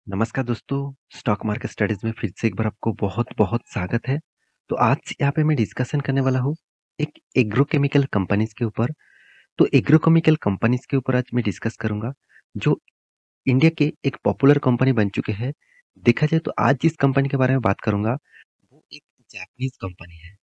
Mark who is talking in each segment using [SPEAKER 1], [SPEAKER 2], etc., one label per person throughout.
[SPEAKER 1] नमस्कार दोस्तों, stock market studies में फिर से एक बार आपको बहुत-बहुत स्वागत है। तो आज यहाँ पे मैं डिस्कशन करने वाला हूँ एक एग्रोकेमिकल कंपनीज़ के ऊपर। तो एग्रोकेमिकल कंपनीज़ के ऊपर आज मैं डिस्कस करूँगा, जो इंडिया के एक पॉपुलर कंपनी बन चुके हैं। देखा जाए तो आज जिस कंपनी के बारे में बात करूँगा, वो एक जापानीज़ कंपनी है।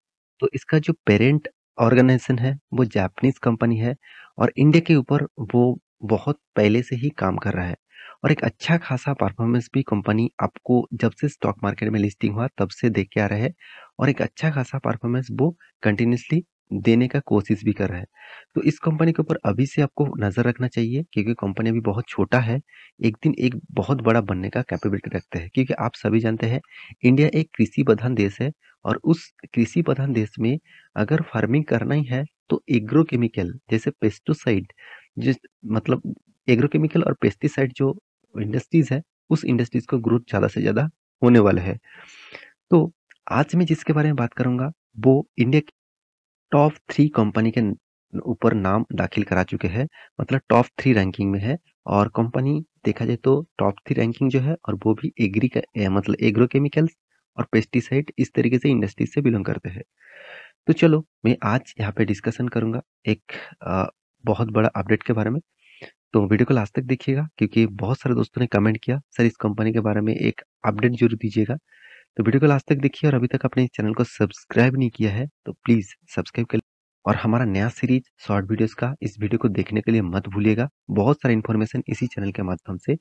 [SPEAKER 1] तो इसका जो पेरेंट ऑर्गेनाइज़ेशन है, वो जापानीज़ कंपनी है और इंडिया के ऊपर वो बहुत पहले से ही काम कर रहा है और एक अच्छा खासा परफॉर्मेंस भी कंपनी आपको जब से स्टॉक मार्केट में लिस्टिंग हुआ तब से देख के आ रहा है और एक अच्छा खासा परफॉर्मेंस वो कंटिन्यूअसली देने का कोशिश भी कर रहा है। तो इस कंपनी के ऊपर अभी से आपको नज़र रखना चाहिए क्योंकि कंपनी अभी बहुत छोटा है, एक दिन एक बहुत बड़ा बनने का कैपेबिलिटी रखते हैं क्योंकि आप सभी जानते हैं इंडिया एक कृषि प्रधान देश है और उस कृषि प्रधान देश में अगर फार्मिंग करना ही है तो एग्रोकेमिकल जैसे पेस्टिसाइड जिस मतलब एग्रोकेमिकल और पेस्टिसाइड जो इंडस्ट्रीज है उस इंडस्ट्रीज को ग्रोथ ज़्यादा से ज़्यादा होने वाला है। तो आज मैं जिसके बारे में बात करूंगा वो इंडिया की टॉप 3 कंपनी के ऊपर नाम दाखिल करा चुके हैं, मतलब टॉप 3 रैंकिंग में है और कंपनी देखा जाए तो टॉप 3 रैंकिंग जो है और वो भी एग्री का मतलब एग्रोकेमिकल्स और पेस्टिसाइड इस तरीके से इंडस्ट्रीज से बिलोंग करते हैं। तो चलो मैं आज यहाँ पे डिस्कशन करूंगा एक अ, बहुत बड़ा अपडेट के बारे में। तो वीडियो को लास्ट तक देखिएगा क्योंकि बहुत सारे दोस्तों ने कमेंट किया सर इस कंपनी के बारे में एक अपडेट जरूर दीजिएगा। तो वीडियो को लास्ट तक देखिए और अभी तक अपने चैनल को सब्सक्राइब नहीं किया है तो प्लीज सब्सक्राइब कर और हमारा नया सीरीज शॉर्ट वीडियोस का इस वीडियो को देखने के लिए मत भूलिएगा। बहुत सारा इन्फॉर्मेशन इसी चैनल के माध्यम से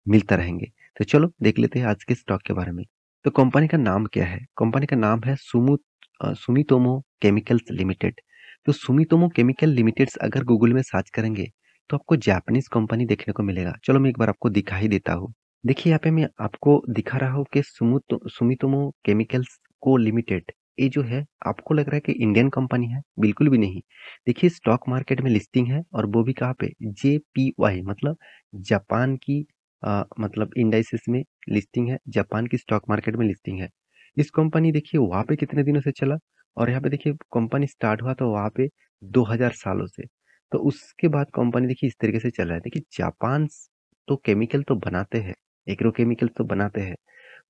[SPEAKER 1] मिलता रहेंगे। तो चलो देख लेते हैं आज के स्टॉक के बारे में। तो कंपनी का नाम क्या है? कंपनी का नाम है सुमितोमो केमिकल्स लिमिटेड। तो सुमितोमो केमिकल लिमिटेड अगर गूगल में सर्च करेंगे तो आपको जापानीज कंपनी देखने को मिलेगा। चलो मैं एक बार आपको दिखा ही देता हूँ। देखिए यहाँ पे मैं आपको दिखा रहा हूँ कि सुमितोमो केमिकल्स को लिमिटेड ये जो है आपको लग रहा है कि इंडियन कंपनी है, बिल्कुल भी नहीं। देखिए स्टॉक मार्केट में लिस्टिंग है और वो भी कहाँ पे JPY मतलब जापान की मतलब इंडाइसिस में लिस्टिंग है, जापान की स्टॉक मार्केट में लिस्टिंग है। इस कंपनी देखिए वहाँ पे कितने दिनों से चला और यहाँ पे देखिए कंपनी स्टार्ट हुआ तो वहाँ पे 2000 सालों से। तो उसके बाद कंपनी देखिए इस तरीके से चल रहा है। देखिए जापान तो केमिकल तो बनाते हैं, एग्रोकेमिकल तो बनाते हैं,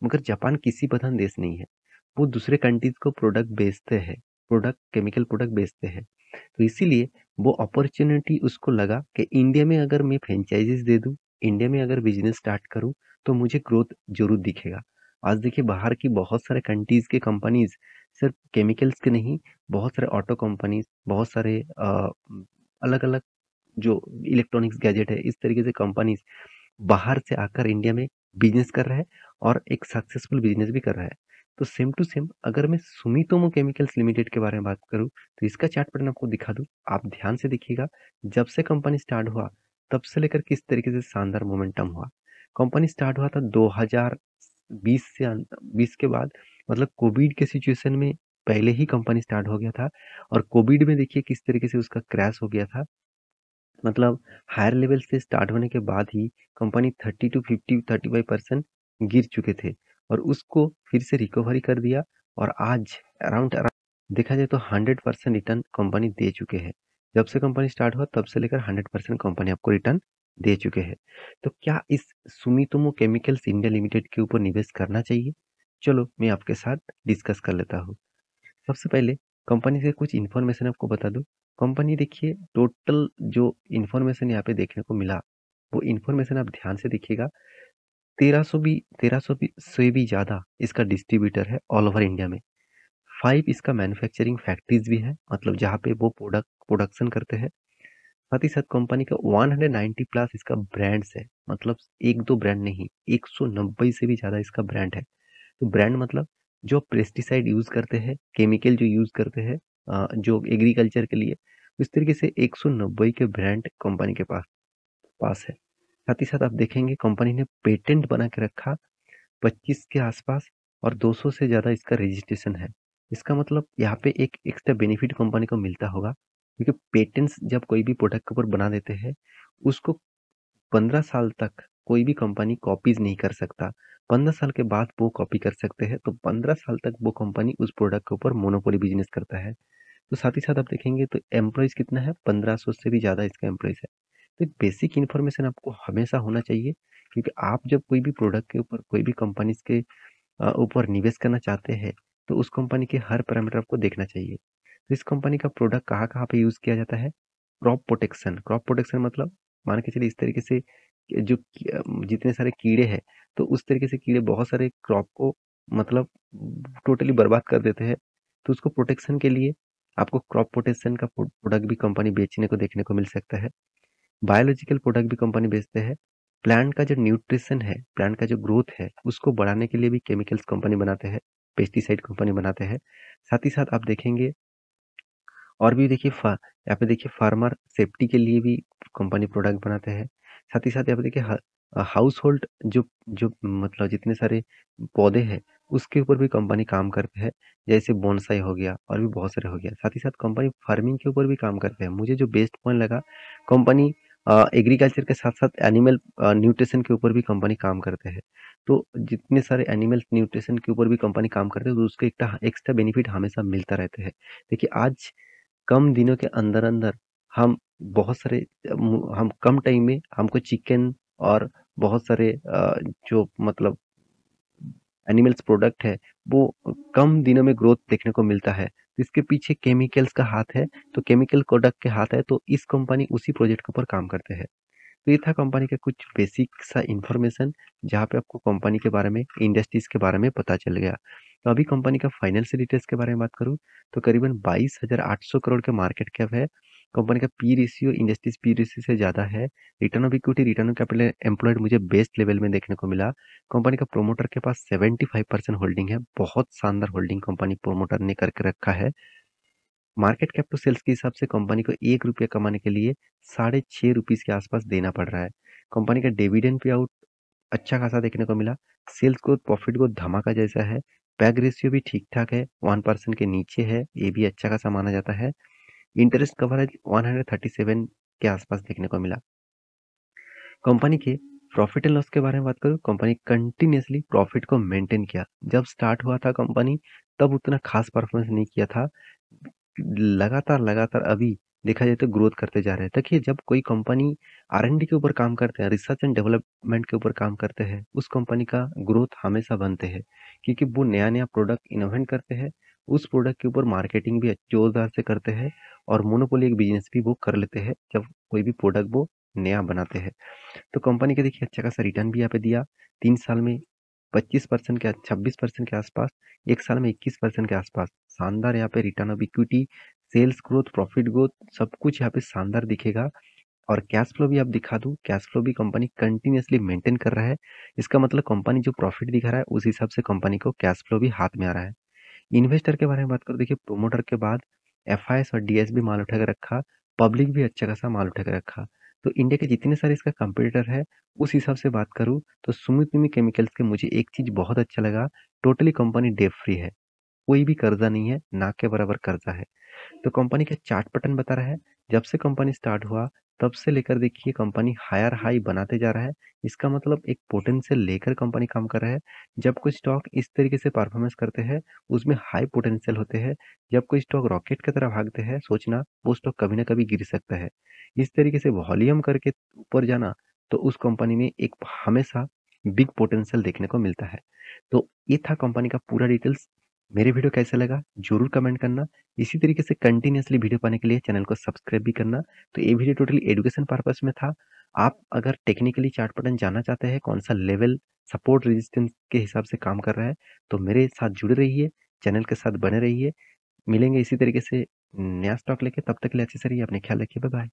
[SPEAKER 1] मगर जापान किसी प्रधान देश नहीं है। वो दूसरे कंट्रीज को प्रोडक्ट बेचते हैं, प्रोडक्ट केमिकल प्रोडक्ट बेचते हैं। तो इसीलिए वो अपॉर्चुनिटी उसको लगा कि इंडिया में अगर मैं फ्रेंचाइजीज दे दूं, इंडिया में अगर बिजनेस स्टार्ट करूं तो मुझे ग्रोथ जरूर दिखेगा। आज देखिए बाहर की बहुत सारे कंट्रीज के कंपनीज सिर्फ केमिकल्स के नहीं, बहुत सारे ऑटो कंपनीज, बहुत सारे अलग अलग जो इलेक्ट्रॉनिक्स गैजेट है इस तरीके से कंपनीज बाहर से आकर इंडिया में बिजनेस कर रहा है और एक सक्सेसफुल बिजनेस भी कर रहा है। तो सेम टू सेम अगर मैं सुमितोमो केमिकल्स लिमिटेड के बारे में बात करूं तो इसका चार्ट पैटर्न आपको दिखा दूं, आप ध्यान से देखिएगा। जब से कंपनी स्टार्ट हुआ तब से लेकर किस तरीके से शानदार मोमेंटम हुआ। कंपनी स्टार्ट हुआ था 2020 से 20 के बाद, मतलब कोविड के सिचुएशन में पहले ही कंपनी स्टार्ट हो गया था और कोविड में देखिए किस तरीके से उसका क्रैश हो गया था। मतलब हायर लेवल से स्टार्ट होने के बाद ही कंपनी 30 टू 50 35% गिर चुके थे और उसको फिर से रिकवरी कर दिया और आज अराउंड देखा जाए तो 100% रिटर्न कंपनी दे चुके हैं। जब से कंपनी स्टार्ट हुआ तब से लेकर 100% कंपनी आपको रिटर्न दे चुके हैं। तो क्या इस सुमितोमो केमिकल्स इंडिया लिमिटेड के ऊपर निवेश करना चाहिए? चलो मैं आपके साथ डिस्कस कर लेता हूँ। सबसे पहले कंपनी से कुछ इन्फॉर्मेशन आपको बता दूं। कंपनी देखिए टोटल जो इन्फॉर्मेशन यहाँ पे देखने को मिला वो इन्फॉर्मेशन आप ध्यान से देखिएगा। 1300 से भी ज़्यादा इसका डिस्ट्रीब्यूटर है ऑल ओवर इंडिया में। 5 इसका मैन्युफैक्चरिंग फैक्ट्रीज भी है, मतलब जहाँ पे वो प्रोडक्शन करते हैं। साथ ही साथ कंपनी का 190 प्लस इसका ब्रांड्स है, मतलब एक दो ब्रांड नहीं, 190 से भी ज़्यादा इसका ब्रांड है। तो ब्रांड मतलब जो पेस्टिसाइड यूज करते हैं, केमिकल जो यूज करते हैं जो एग्रीकल्चर के लिए, इस तरीके से 190 के ब्रांड कंपनी के पास पास है। साथ ही साथ आप देखेंगे कंपनी ने पेटेंट बना के रखा 25 के आसपास और 200 से ज़्यादा इसका रजिस्ट्रेशन है। इसका मतलब यहाँ पे एक एक्स्ट्रा बेनिफिट कंपनी को मिलता होगा क्योंकि पेटेंट्स जब कोई भी प्रोडक्ट के ऊपर बना देते हैं उसको 15 साल तक कोई भी कंपनी कॉपीज नहीं कर सकता। 15 साल के बाद वो कॉपी कर सकते हैं, तो 15 साल तक वो कंपनी उस प्रोडक्ट के ऊपर मोनोपोली बिजनेस करता है। तो साथ ही साथ आप देखेंगे तो एम्प्लॉयज कितना है, 1500 से भी ज़्यादा इसका एम्प्लॉयज है। तो एक बेसिक इन्फॉर्मेशन आपको हमेशा होना चाहिए क्योंकि आप जब कोई भी प्रोडक्ट के ऊपर, कोई भी कंपनीज़ के ऊपर निवेश करना चाहते हैं, तो उस कंपनी के हर पैरामीटर आपको देखना चाहिए। तो इस कंपनी का प्रोडक्ट कहाँ-कहाँ पे यूज़ किया जाता है? क्रॉप प्रोटेक्शन मतलब मान के चलिए इस तरीके से कि जितने सारे कीड़े हैं, तो उस तरीके से कीड़े बहुत सारे क्रॉप को मतलब टोटली बर्बाद कर देते हैं। तो उसको प्रोटेक्शन के लिए आपको क्रॉप प्रोटेक्शन का प्रोडक्ट भी कंपनी बेचने को देखने को मिल सकता है। बायोलॉजिकल प्रोडक्ट भी कंपनी बेचते हैं। प्लांट का जो न्यूट्रिशन है, प्लांट का जो ग्रोथ है, उसको बढ़ाने के लिए भी केमिकल्स कंपनी बनाते हैं, पेस्टिसाइड कंपनी बनाते हैं। साथ ही साथ आप देखेंगे और भी देखिए यहाँ पे देखिए फार्मर सेफ्टी के लिए भी कंपनी प्रोडक्ट बनाते हैं। साथ ही साथ यहाँ पे देखिए हाउस होल्ड जो जो मतलब जितने सारे पौधे हैं, उसके ऊपर भी कंपनी काम करते हैं। जैसे बोनसाई हो गया और भी बहुत सारे हो गया। साथ ही साथ कंपनी फार्मिंग के ऊपर भी काम करते हैं। मुझे जो बेस्ट पॉइंट लगा, कंपनी एग्रीकल्चर के साथ-साथ एनिमल न्यूट्रिशन के ऊपर भी कंपनी काम करते हैं। तो जितने सारे एनिमल न्यूट्रिशन के ऊपर भी कंपनी काम करते हैं, तो उसको एक एक्स्ट्रा बेनिफिट हमेशा मिलता रहता है। देखिए आज कम दिनों के अंदर-अंदर हम बहुत सारे हम कम टाइम में हमको चिकन और बहुत सारे जो मतलब एनिमल्स प्रोडक्ट है, वो कम दिनों में ग्रोथ देखने को मिलता है। तो इसके पीछे केमिकल्स का हाथ है, तो केमिकल प्रोडक्ट के हाथ है, तो इस कंपनी उसी प्रोजेक्ट के ऊपर काम करते हैं। तो ये था कंपनी का कुछ बेसिक सा इन्फॉर्मेशन, जहाँ पे आपको कंपनी के बारे में, इंडस्ट्रीज के बारे में पता चल गया। तो अभी कंपनी का फाइनेंशियल डिटेल्स के बारे में बात करूँ, तो करीबन 22,800 करोड़ का मार्केट कैप है। कंपनी का P ratio industries P ratio से ज़्यादा है। Return of equity, return of capital employed मुझे बेस्ट लेवल में देखने को मिला। कंपनी का प्रोमोटर के पास 75% होल्डिंग है। बहुत शानदार होल्डिंग कंपनी प्रोमोटर ने करके रखा है। मार्केट कैप टू सेल्स के हिसाब से कंपनी को ₹1 कमाने के लिए ₹6.5 के आसपास देना पड़ रहा है। कंपनी का डिविडेंड पे आउट अच्छा खासा देखने को मिला। सेल्स ग्रोथ, प्रॉफिट ग्रोथ धमाका जैसा है। पैग रेशियो भी ठीक-ठाक है, 1% के नीचे है, ये भी अच्छा खासा माना जाता है। इंटरेस्ट कवरेज 137 के आसपास देखने को मिला। कंपनी के प्रॉफिट एंड लॉस के बारे में बात करूँ, कंपनी कंटिन्यूअसली प्रॉफिट को मेंटेन किया। जब स्टार्ट हुआ था कंपनी, तब उतना खास परफॉर्मेंस नहीं किया था। लगातार अभी देखा जाए तो ग्रोथ करते जा रहे हैं। देखिए जब कोई कंपनी R&D के ऊपर काम करते हैं, रिसर्च एंड डेवलपमेंट के ऊपर काम करते हैं, उस कंपनी का ग्रोथ हमेशा बनते हैं, क्योंकि वो नया-नया प्रोडक्ट इनोवेट करते हैं, उस प्रोडक्ट के ऊपर मार्केटिंग भी जोरदार से करते हैं और मोनोपोली एक बिजनेस भी वो कर लेते हैं, जब कोई भी प्रोडक्ट वो नया बनाते हैं। तो कंपनी के देखिए अच्छा खासा रिटर्न भी यहाँ पे दिया। 3 साल में 25% के 26% के आसपास, 1 साल में 21% के आसपास। शानदार यहाँ पे return of equity, sales growth, profit growth सब कुछ यहाँ पे शानदार दिखेगा। और कैश फ्लो भी आप दिखा दूँ, कैश फ्लो भी कंपनी कंटिन्यूअसली मेंटेन कर रहा है। इसका मतलब कंपनी जो प्रॉफिट दिखा रहा है, उस हिसाब से कंपनी को कैश फ्लो भी हाथ में आ रहा है। इन्वेस्टर के बारे में बात करूँ, देखिए प्रोमोटर के बाद एफआईएस और डीएस भी माल उठा के रखा, पब्लिक भी अच्छा खासा माल उठा के रखा। तो इंडिया के जितने सारे इसका कंपटीटर है, उस हिसाब से बात करूँ तो सुमितोमो केमिकल्स के मुझे एक चीज़ बहुत अच्छा लगा, टोटली कंपनी डेट फ्री है। कोई भी कर्जा नहीं है, ना के बराबर कर्जा है। तो कंपनी का चार्ट पैटर्न बता रहा है, जब से कंपनी स्टार्ट हुआ, तब से लेकर देखिए कंपनी हायर हाई बनाते जा रहा है। इसका मतलब एक पोटेंशियल लेकर कंपनी काम कर रहा है। जब कोई स्टॉक इस तरीके से परफॉर्मेंस करते हैं, उसमें हाई पोटेंशियल होते हैं। जब कोई स्टॉक रॉकेट की तरह भागते हैं, सोचना वो स्टॉक कभी ना कभी गिर सकता है। इस तरीके से वॉल्यूम करके ऊपर जाना, तो उस कंपनी में एक हमेशा बिग पोटेंशियल देखने को मिलता है। तो ये था कंपनी का पूरा डिटेल्स। मेरे वीडियो कैसा लगा ज़रूर कमेंट करना। इसी तरीके से कंटिन्यूअसली वीडियो पाने के लिए चैनल को सब्सक्राइब भी करना। तो ये वीडियो टोटली एजुकेशन पर्पस में था। आप अगर टेक्निकली चार्ट पैटर्न जानना चाहते हैं, कौन सा लेवल सपोर्ट रेजिस्टेंस के हिसाब से काम कर रहा है, तो मेरे साथ जुड़े रहिए, चैनल के साथ बने रहिए। मिलेंगे इसी तरीके से नया स्टॉक लेके, तब तक के लिए अच्छे से रहिए, अपने ख्याल रखिए। Bye bye.